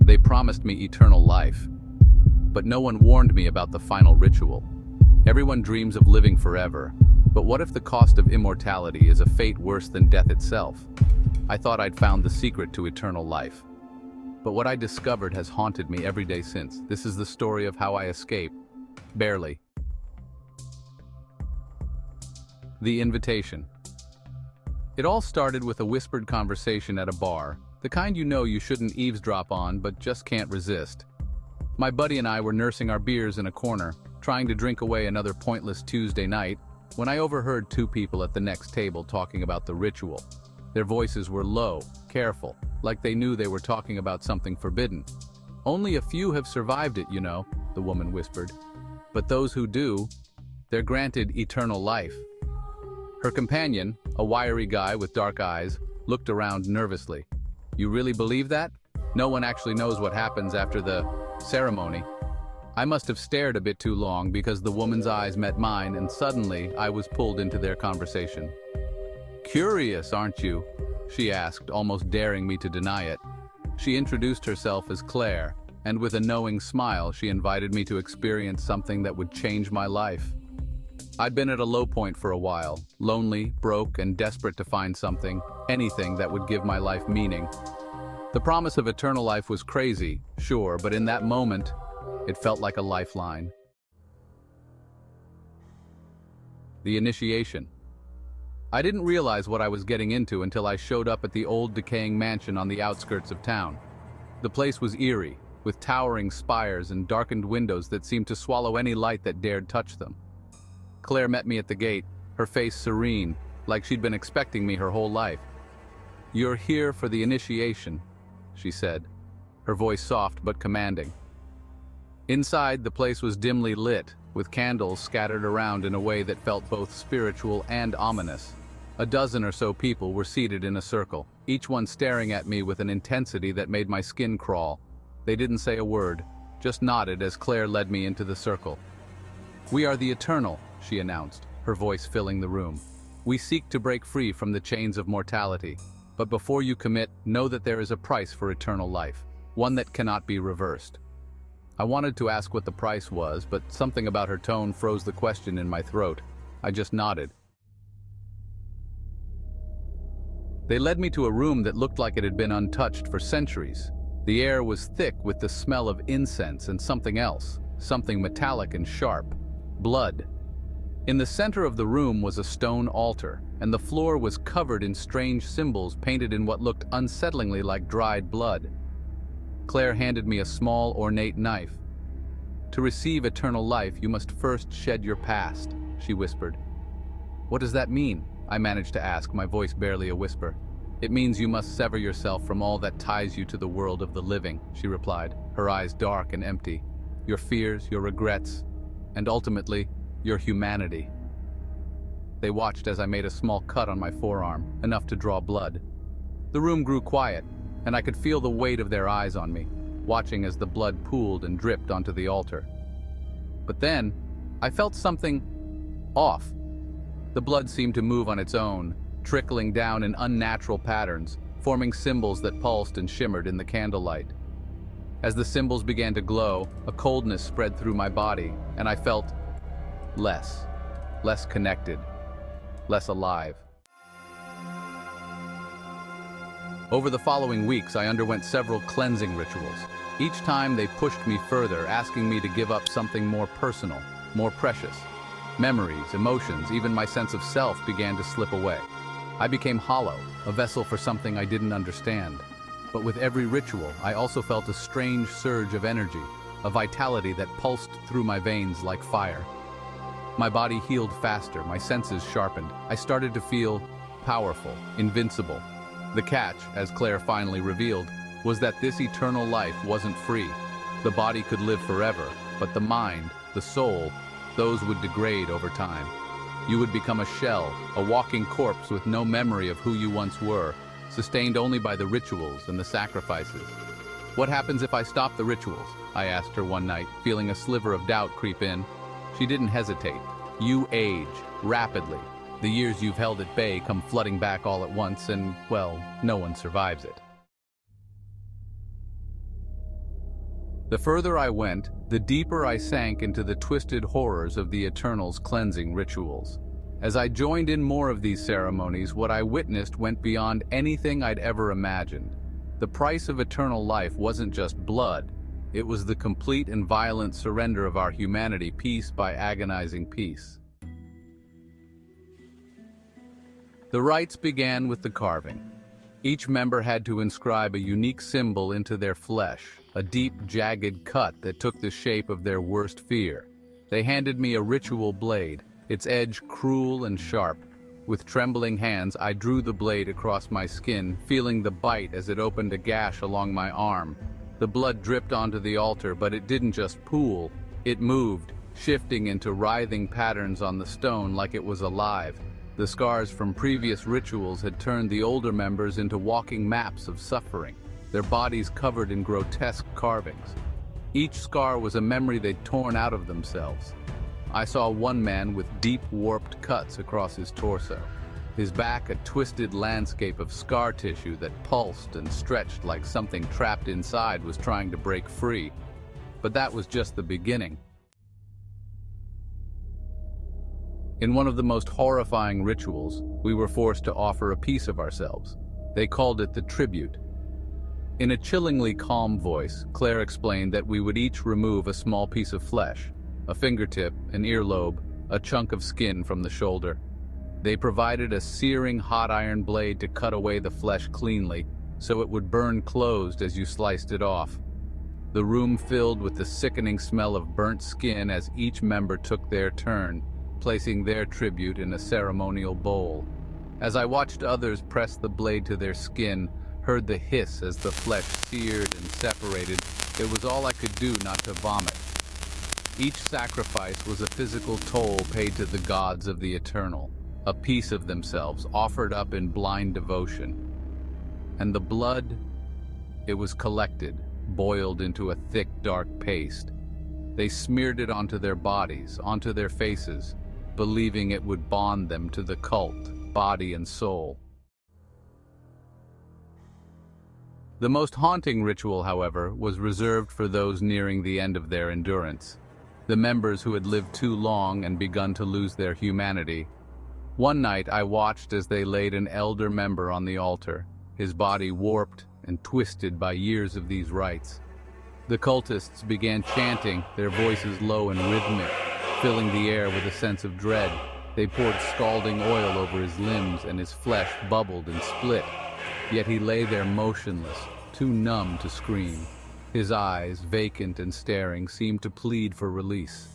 They promised me eternal life, but no one warned me about the final ritual. Everyone dreams of living forever, but what if the cost of immortality is a fate worse than death itself? I thought I'd found the secret to eternal life, but what I discovered has haunted me every day since. This is the story of how I escaped. Barely. The invitation. It all started with a whispered conversation at a bar, the kind you know you shouldn't eavesdrop on but just can't resist. My buddy and I were nursing our beers in a corner, trying to drink away another pointless Tuesday night, when I overheard two people at the next table talking about the ritual. Their voices were low, careful, like they knew they were talking about something forbidden. "Only a few have survived it, you know," the woman whispered. "But those who do, they're granted eternal life." Her companion, a wiry guy with dark eyes, looked around nervously. "You really believe that? No one actually knows what happens after the ceremony." I must have stared a bit too long because the woman's eyes met mine and suddenly I was pulled into their conversation. "Curious, aren't you?" she asked, almost daring me to deny it. She introduced herself as Claire, and with a knowing smile she invited me to experience something that would change my life. I'd been at a low point for a while, lonely, broke, and desperate to find something, anything that would give my life meaning. The promise of eternal life was crazy, sure, but in that moment, it felt like a lifeline. The initiation. I didn't realize what I was getting into until I showed up at the old decaying mansion on the outskirts of town. The place was eerie, with towering spires and darkened windows that seemed to swallow any light that dared touch them. Claire met me at the gate, her face serene, like she'd been expecting me her whole life. "You're here for the initiation," she said, her voice soft but commanding. Inside, the place was dimly lit, with candles scattered around in a way that felt both spiritual and ominous. A dozen or so people were seated in a circle, each one staring at me with an intensity that made my skin crawl. They didn't say a word, just nodded as Claire led me into the circle. "We are the Eternal," she announced, her voice filling the room. "We seek to break free from the chains of mortality. But before you commit, know that there is a price for eternal life, one that cannot be reversed." I wanted to ask what the price was, but something about her tone froze the question in my throat. I just nodded. They led me to a room that looked like it had been untouched for centuries. The air was thick with the smell of incense and something else, something metallic and sharp. Blood. In the center of the room was a stone altar, and the floor was covered in strange symbols painted in what looked unsettlingly like dried blood. Claire handed me a small, ornate knife. "To receive eternal life, you must first shed your past," she whispered. "What does that mean?" I managed to ask, my voice barely a whisper. "It means you must sever yourself from all that ties you to the world of the living," she replied, her eyes dark and empty. "Your fears, your regrets, and ultimately, your humanity." They watched as I made a small cut on my forearm, enough to draw blood. The room grew quiet, and I could feel the weight of their eyes on me, watching as the blood pooled and dripped onto the altar. But then, I felt something off. The blood seemed to move on its own, trickling down in unnatural patterns, forming symbols that pulsed and shimmered in the candlelight. As the symbols began to glow, a coldness spread through my body, and I felt less connected, less alive. Over the following weeks, I underwent several cleansing rituals. Each time they pushed me further, asking me to give up something more personal, more precious. Memories, emotions, even my sense of self began to slip away. I became hollow, a vessel for something I didn't understand. But with every ritual, I also felt a strange surge of energy, a vitality that pulsed through my veins like fire. My body healed faster, my senses sharpened. I started to feel powerful, invincible. The catch, as Claire finally revealed, was that this eternal life wasn't free. The body could live forever, but the mind, the soul, those would degrade over time. You would become a shell, a walking corpse with no memory of who you once were, sustained only by the rituals and the sacrifices. "What happens if I stop the rituals?" I asked her one night, feeling a sliver of doubt creep in. She didn't hesitate. "You age, rapidly. The years you've held at bay come flooding back all at once and, well, no one survives it." The further I went, the deeper I sank into the twisted horrors of the Eternal's cleansing rituals. As I joined in more of these ceremonies, what I witnessed went beyond anything I'd ever imagined. The price of eternal life wasn't just blood, it was the complete and violent surrender of our humanity piece by agonizing piece. The rites began with the carving. Each member had to inscribe a unique symbol into their flesh, a deep, jagged cut that took the shape of their worst fear. They handed me a ritual blade, its edge cruel and sharp. With trembling hands, I drew the blade across my skin, feeling the bite as it opened a gash along my arm. The blood dripped onto the altar, but it didn't just pool. It moved, shifting into writhing patterns on the stone like it was alive. The scars from previous rituals had turned the older members into walking maps of suffering, their bodies covered in grotesque carvings. Each scar was a memory they'd torn out of themselves. I saw one man with deep, warped cuts across his torso, his back a twisted landscape of scar tissue that pulsed and stretched like something trapped inside was trying to break free. But that was just the beginning. In one of the most horrifying rituals, we were forced to offer a piece of ourselves. They called it the tribute. In a chillingly calm voice, Claire explained that we would each remove a small piece of flesh, a fingertip, an earlobe, a chunk of skin from the shoulder. They provided a searing hot iron blade to cut away the flesh cleanly, so it would burn closed as you sliced it off. The room filled with the sickening smell of burnt skin as each member took their turn, placing their tribute in a ceremonial bowl. As I watched others press the blade to their skin, heard the hiss as the flesh seared and separated, it was all I could do not to vomit. Each sacrifice was a physical toll paid to the gods of the Eternal, a piece of themselves offered up in blind devotion. And the blood, it was collected, boiled into a thick, dark paste. They smeared it onto their bodies, onto their faces, believing it would bond them to the cult, body and soul. The most haunting ritual, however, was reserved for those nearing the end of their endurance, the members who had lived too long and begun to lose their humanity. One night I watched as they laid an elder member on the altar, his body warped and twisted by years of these rites. The cultists began chanting, their voices low and rhythmic, filling the air with a sense of dread. They poured scalding oil over his limbs and his flesh bubbled and split. Yet he lay there motionless, too numb to scream. His eyes, vacant and staring, seemed to plead for release.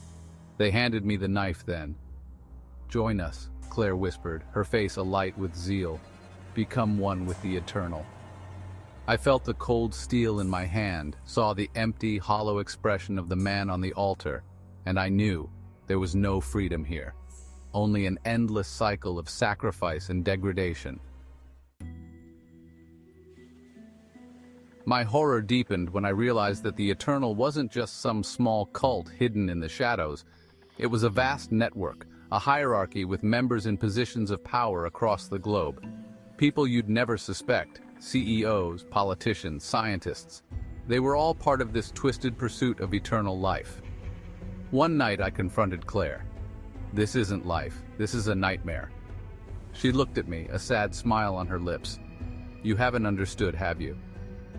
They handed me the knife then. "Join us," Claire whispered, her face alight with zeal. "Become one with the Eternal." I felt the cold steel in my hand, saw the empty, hollow expression of the man on the altar, and I knew there was no freedom here, only an endless cycle of sacrifice and degradation. My horror deepened when I realized that the Eternal wasn't just some small cult hidden in the shadows. It was a vast network, a hierarchy with members in positions of power across the globe. People you'd never suspect, CEOs, politicians, scientists. They were all part of this twisted pursuit of eternal life. One night I confronted Claire. "This isn't life, this is a nightmare." She looked at me, a sad smile on her lips. "You haven't understood, have you?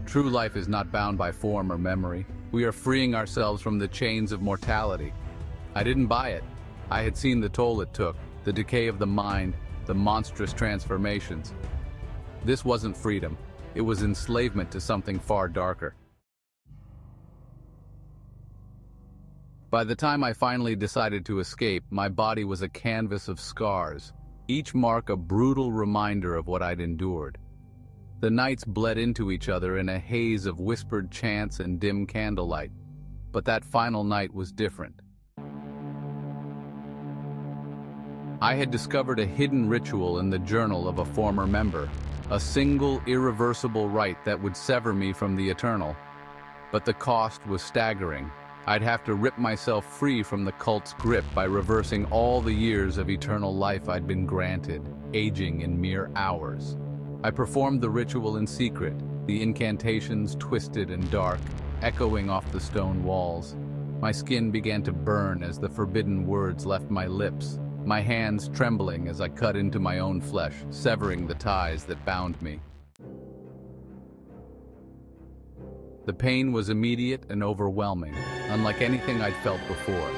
True life is not bound by form or memory. We are freeing ourselves from the chains of mortality." I didn't buy it. I had seen the toll it took, the decay of the mind, the monstrous transformations. This wasn't freedom. It was enslavement to something far darker. By the time I finally decided to escape, my body was a canvas of scars, each mark a brutal reminder of what I'd endured. The nights bled into each other in a haze of whispered chants and dim candlelight. But that final night was different. I had discovered a hidden ritual in the journal of a former member, a single, irreversible rite that would sever me from the Eternal. But the cost was staggering. I'd have to rip myself free from the cult's grip by reversing all the years of eternal life I'd been granted, aging in mere hours. I performed the ritual in secret, the incantations twisted and dark. echoing off the stone walls. My skin began to burn as the forbidden words left my lips, my hands trembling as I cut into my own flesh, severing the ties that bound me. The pain was immediate and overwhelming, unlike anything I'd felt before.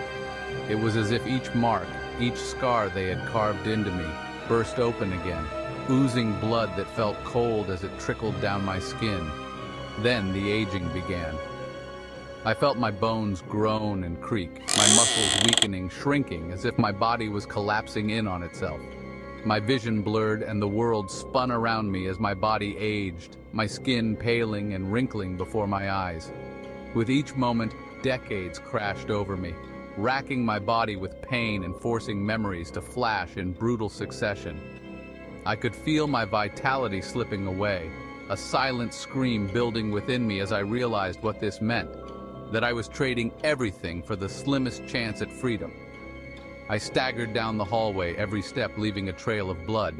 It was as if each mark, each scar they had carved into me, burst open again, oozing blood that felt cold as it trickled down my skin. Then the aging began. I felt my bones groan and creak, my muscles weakening, shrinking, as if my body was collapsing in on itself. My vision blurred and the world spun around me as my body aged, my skin paling and wrinkling before my eyes. With each moment, decades crashed over me, racking my body with pain and forcing memories to flash in brutal succession. I could feel my vitality slipping away, a silent scream building within me as I realized what this meant, that I was trading everything for the slimmest chance at freedom. I staggered down the hallway, every step leaving a trail of blood.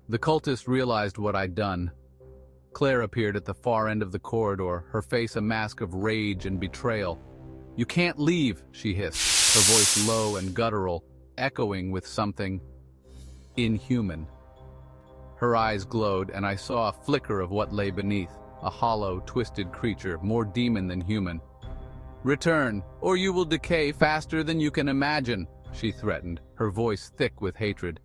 The cultist realized what I'd done. Claire appeared at the far end of the corridor, her face a mask of rage and betrayal. "You can't leave," she hissed, her voice low and guttural, echoing with something inhuman. Her eyes glowed, and I saw a flicker of what lay beneath, a hollow, twisted creature, more demon than human. "Return, or you will decay faster than you can imagine," she threatened, her voice thick with hatred.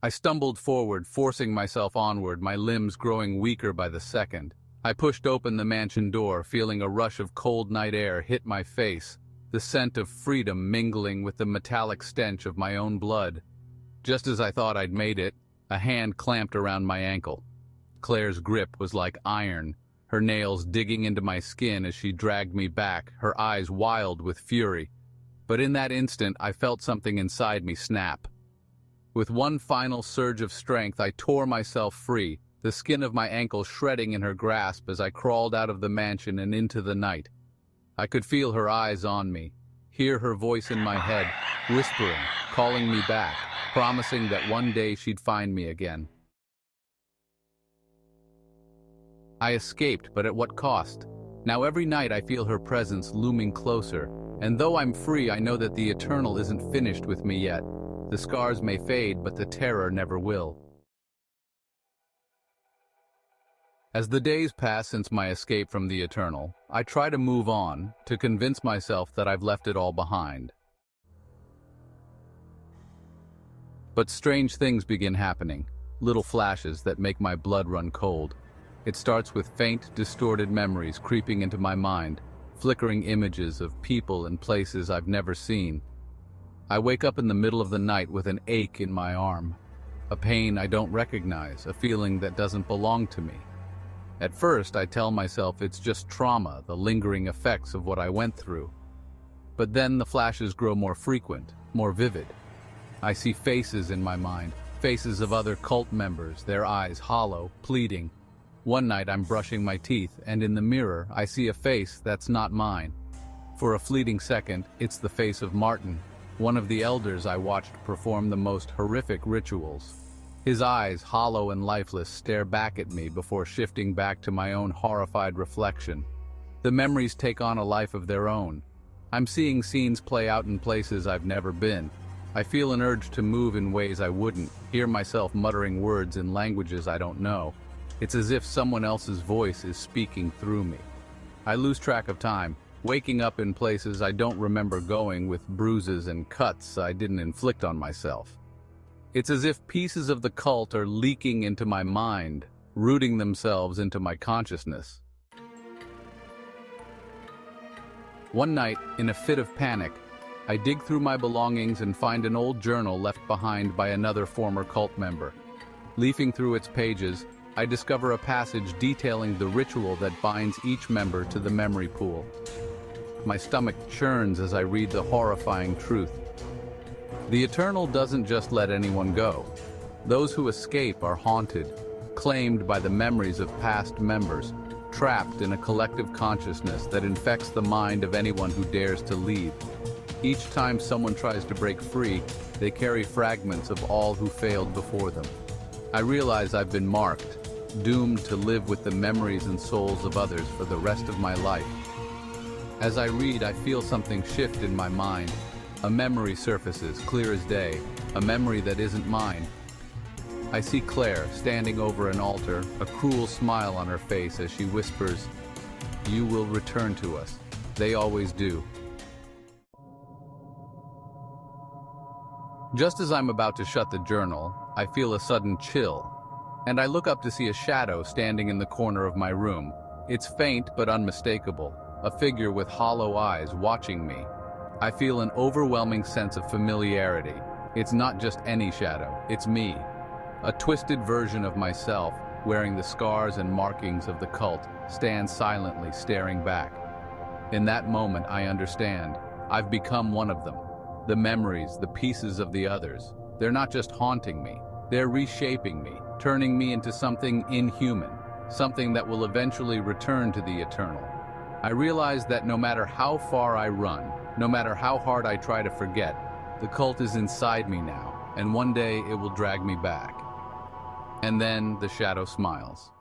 I stumbled forward, forcing myself onward, my limbs growing weaker by the second. I pushed open the mansion door, feeling a rush of cold night air hit my face, the scent of freedom mingling with the metallic stench of my own blood. Just as I thought I'd made it, a hand clamped around my ankle. Claire's grip was like iron, her nails digging into my skin as she dragged me back, her eyes wild with fury. But in that instant, I felt something inside me snap. With one final surge of strength, I tore myself free, the skin of my ankle shredding in her grasp as I crawled out of the mansion and into the night. I could feel her eyes on me, hear her voice in my head, whispering, calling me back, promising that one day she'd find me again. I escaped, but at what cost? Now every night I feel her presence looming closer, and though I'm free, I know that the eternal isn't finished with me yet. The scars may fade, but the terror never will. As the days pass since my escape from the eternal, I try to move on, to convince myself that I've left it all behind. But strange things begin happening, little flashes that make my blood run cold. It starts with faint, distorted memories creeping into my mind, flickering images of people and places I've never seen. I wake up in the middle of the night with an ache in my arm, a pain I don't recognize, a feeling that doesn't belong to me. At first, I tell myself it's just trauma, the lingering effects of what I went through. But then the flashes grow more frequent, more vivid. I see faces in my mind, faces of other cult members, their eyes hollow, pleading. One night I'm brushing my teeth, and in the mirror I see a face that's not mine. For a fleeting second, it's the face of Martin, one of the elders I watched perform the most horrific rituals. His eyes, hollow and lifeless, stare back at me before shifting back to my own horrified reflection. The memories take on a life of their own. I'm seeing scenes play out in places I've never been. I feel an urge to move in ways I wouldn't, hear myself muttering words in languages I don't know. It's as if someone else's voice is speaking through me. I lose track of time, waking up in places I don't remember going with bruises and cuts I didn't inflict on myself. It's as if pieces of the cult are leaking into my mind, rooting themselves into my consciousness. One night, in a fit of panic, I dig through my belongings and find an old journal left behind by another former cult member. Leafing through its pages, I discover a passage detailing the ritual that binds each member to the memory pool. My stomach churns as I read the horrifying truth. The Eternal doesn't just let anyone go. Those who escape are haunted, claimed by the memories of past members, trapped in a collective consciousness that infects the mind of anyone who dares to leave. Each time someone tries to break free, they carry fragments of all who failed before them. I realize I've been marked, doomed to live with the memories and souls of others for the rest of my life. As I read, I feel something shift in my mind. A memory surfaces, clear as day, a memory that isn't mine. I see Claire standing over an altar, a cruel smile on her face as she whispers, "You will return to us. They always do." Just as I'm about to shut the journal, I feel a sudden chill, and I look up to see a shadow standing in the corner of my room. It's faint but unmistakable, a figure with hollow eyes watching me. I feel an overwhelming sense of familiarity. It's not just any shadow, it's me. A twisted version of myself, wearing the scars and markings of the cult, stands silently staring back. In that moment, I understand. I've become one of them. The memories, the pieces of the others, they're not just haunting me, they're reshaping me, turning me into something inhuman, something that will eventually return to the eternal. I realize that no matter how far I run, no matter how hard I try to forget, the cult is inside me now, and one day it will drag me back. And then the shadow smiles.